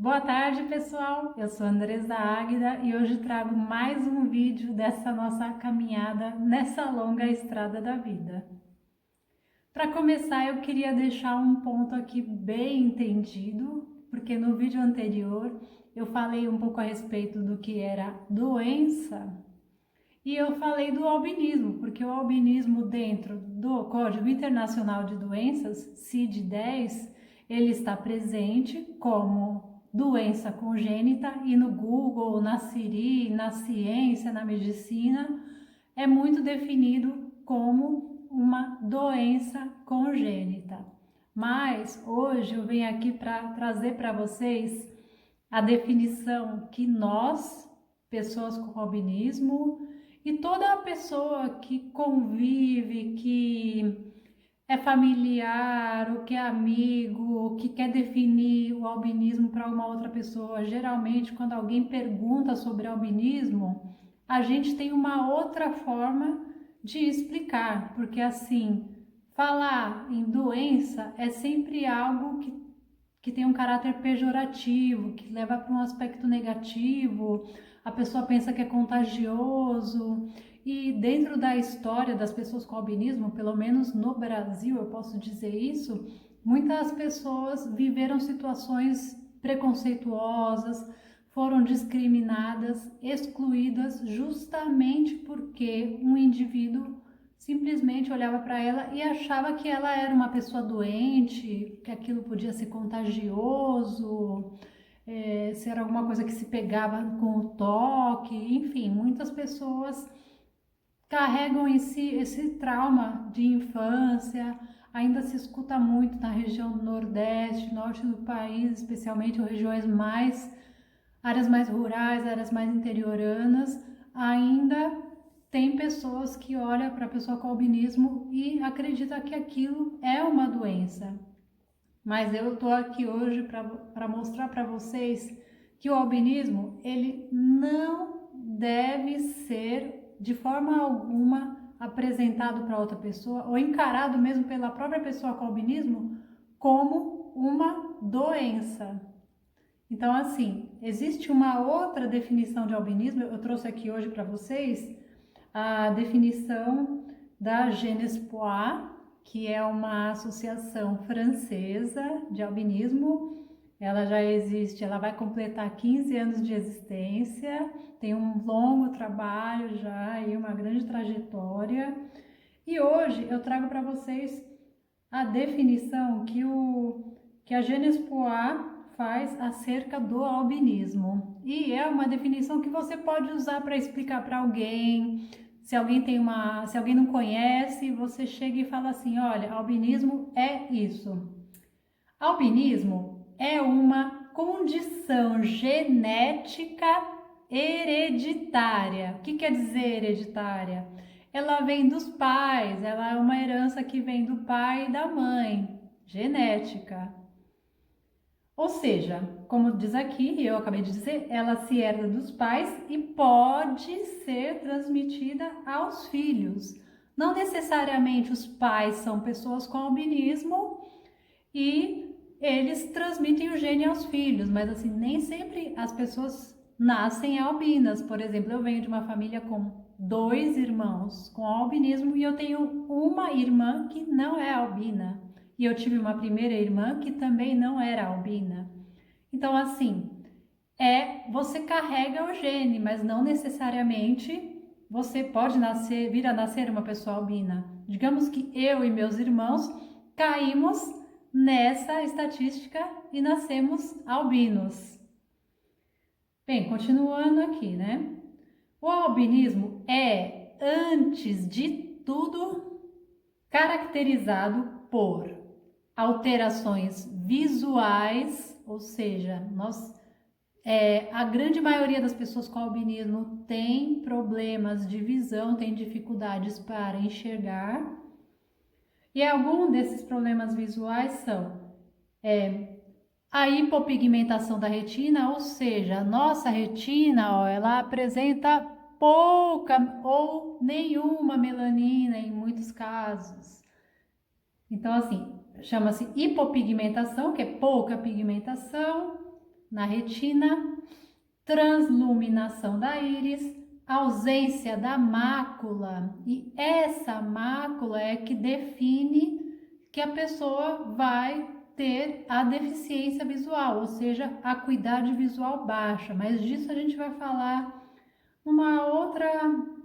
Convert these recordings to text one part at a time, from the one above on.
Boa tarde, pessoal. Eu sou Andresa Águida e hoje trago mais um vídeo dessa nossa caminhada nessa longa estrada da vida. Para começar, eu queria deixar um ponto aqui bem entendido, porque no vídeo anterior eu falei um pouco a respeito do que era doença e eu falei do albinismo, porque o albinismo dentro do Código Internacional de Doenças, CID-10, ele está presente como doença congênita e no Google, na Siri, na ciência, na medicina, é muito definido como uma doença congênita. Mas hoje eu venho aqui para trazer para vocês a definição que nós, pessoas com albinismo, e toda pessoa que convive, que é familiar, ou que é amigo, ou que quer definir o albinismo para uma outra pessoa. Geralmente, quando alguém pergunta sobre albinismo, a gente tem uma outra forma de explicar, porque assim, falar em doença é sempre algo que tem um caráter pejorativo, que leva para um aspecto negativo, a pessoa pensa que é contagioso. E dentro da história das pessoas com albinismo, pelo menos no Brasil, eu posso dizer isso, muitas pessoas viveram situações preconceituosas, foram discriminadas, excluídas, justamente porque um indivíduo simplesmente olhava para ela e achava que ela era uma pessoa doente, que aquilo podia ser contagioso, se era alguma coisa que se pegava com o toque, enfim, muitas pessoas carregam em si esse trauma de infância. Ainda se escuta muito na região do Nordeste, Norte do país, especialmente ou regiões mais, áreas mais rurais, áreas mais interioranas, ainda tem pessoas que olham para a pessoa com albinismo e acreditam que aquilo é uma doença. Mas eu estou aqui hoje para mostrar para vocês que o albinismo ele não deve ser de forma alguma apresentado para outra pessoa ou encarado mesmo pela própria pessoa com albinismo como uma doença. Então, assim, existe uma outra definição de albinismo, eu trouxe aqui hoje para vocês a definição da Genespois, que é uma associação francesa de albinismo. Ela já existe, ela vai completar 15 anos de existência, tem um longo trabalho já e uma grande trajetória. E hoje eu trago para vocês a definição que a Genespois faz acerca do albinismo. E é uma definição que você pode usar para explicar para alguém. Se alguém não conhece, você chega e fala assim: olha, albinismo é isso. Albinismo é uma condição genética hereditária. O que quer dizer hereditária? Ela vem dos pais, ela é uma herança que vem do pai e da mãe, genética. Ou seja, como diz aqui, eu acabei de dizer, ela se herda dos pais e pode ser transmitida aos filhos. Não necessariamente os pais são pessoas com albinismo e eles transmitem o gene aos filhos, mas assim, nem sempre as pessoas nascem albinas. Por exemplo, eu venho de uma família com 2 irmãos com albinismo e eu tenho uma irmã que não é albina. E eu tive uma primeira irmã que também não era albina. Então, assim, você carrega o gene, mas não necessariamente você pode vir a nascer uma pessoa albina. Digamos que eu e meus irmãos caímos nessa estatística e nascemos albinos. Bem, continuando aqui, né? O albinismo é, antes de tudo, caracterizado por alterações visuais, ou seja, a grande maioria das pessoas com albinismo tem problemas de visão, tem dificuldades para enxergar. E alguns desses problemas visuais são a hipopigmentação da retina, ou seja, a nossa retina, ela apresenta pouca ou nenhuma melanina em muitos casos. Então, assim, chama-se hipopigmentação, que é pouca pigmentação, na retina, transluminação da íris, ausência da mácula, e essa mácula é que define que a pessoa vai ter a deficiência visual, ou seja, a acuidade visual baixa, mas disso a gente vai falar numa outra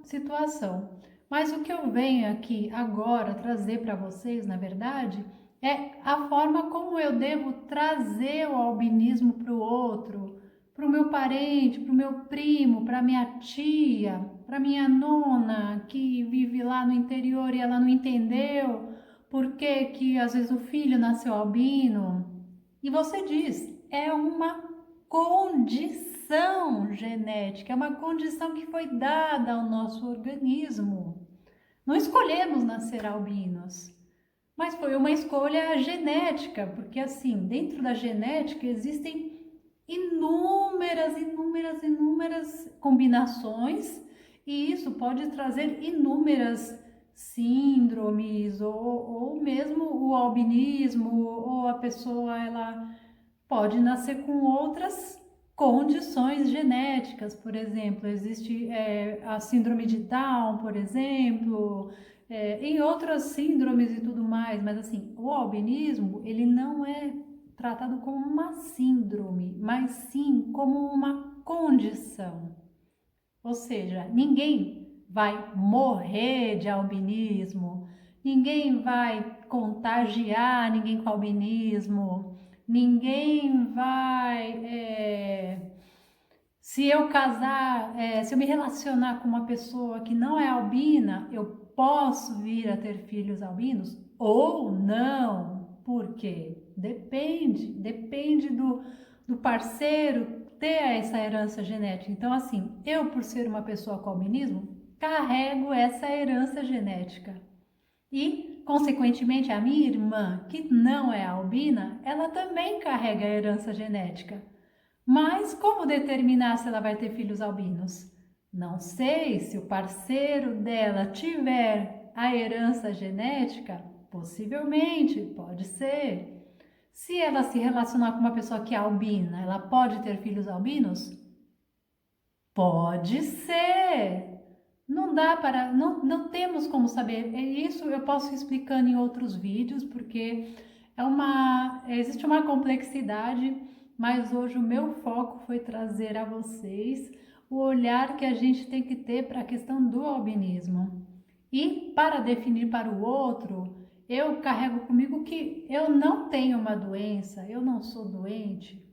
situação. Mas o que eu venho aqui agora trazer para vocês, na verdade, é a forma como eu devo trazer o albinismo para o outro, para o meu parente, para o meu primo, para minha tia, para minha nona que vive lá no interior e ela não entendeu por que que às vezes o filho nasceu albino. E você diz, é uma condição genética, é uma condição que foi dada ao nosso organismo. Não escolhemos nascer albinos, mas foi uma escolha genética, porque assim, dentro da genética existem inúmeras combinações e isso pode trazer inúmeras síndromes ou mesmo o albinismo, ou a pessoa ela pode nascer com outras condições genéticas, por exemplo, existe a síndrome de Down, por exemplo, em outras síndromes e tudo mais, mas assim, o albinismo, ele não é tratado como uma síndrome, mas sim como uma condição. Ou seja, ninguém vai morrer de albinismo, ninguém vai contagiar ninguém com albinismo, ninguém vai... se eu casar, se eu me relacionar com uma pessoa que não é albina, eu posso vir a ter filhos albinos ou não? Por quê? Depende do parceiro ter essa herança genética. Então, assim, eu por ser uma pessoa com albinismo, carrego essa herança genética. E, consequentemente, a minha irmã, que não é albina, ela também carrega a herança genética. Mas como determinar se ela vai ter filhos albinos? Não sei, se o parceiro dela tiver a herança genética, possivelmente, pode ser. Se ela se relacionar com uma pessoa que é albina, ela pode ter filhos albinos? Pode ser. Não dá para, não temos como saber. Isso eu posso ir explicando em outros vídeos, porque existe uma complexidade, mas hoje o meu foco foi trazer a vocês o olhar que a gente tem que ter para a questão do albinismo. E para definir para o outro, eu carrego comigo que eu não tenho uma doença, eu não sou doente,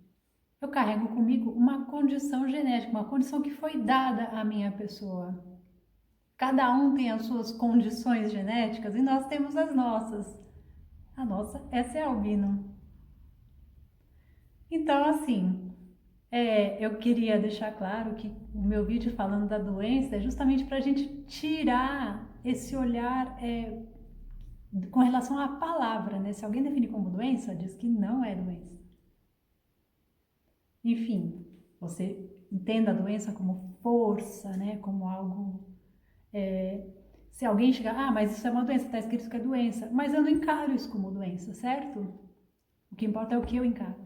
eu carrego comigo uma condição genética, uma condição que foi dada à minha pessoa. Cada um tem as suas condições genéticas e nós temos as nossas. A nossa, essa é albino. Então, assim, eu queria deixar claro que o meu vídeo falando da doença é justamente para a gente tirar esse olhar com relação à palavra, né? Se alguém definir como doença, diz que não é doença. Enfim, você entenda a doença como força, né? Como algo... se alguém chegar, mas isso é uma doença, está escrito que é doença, mas eu não encaro isso como doença, certo? O que importa é o que eu encaro.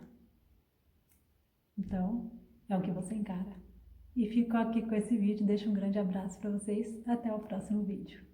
Então, é o que você encara. E fico aqui com esse vídeo, deixo um grande abraço para vocês, até o próximo vídeo.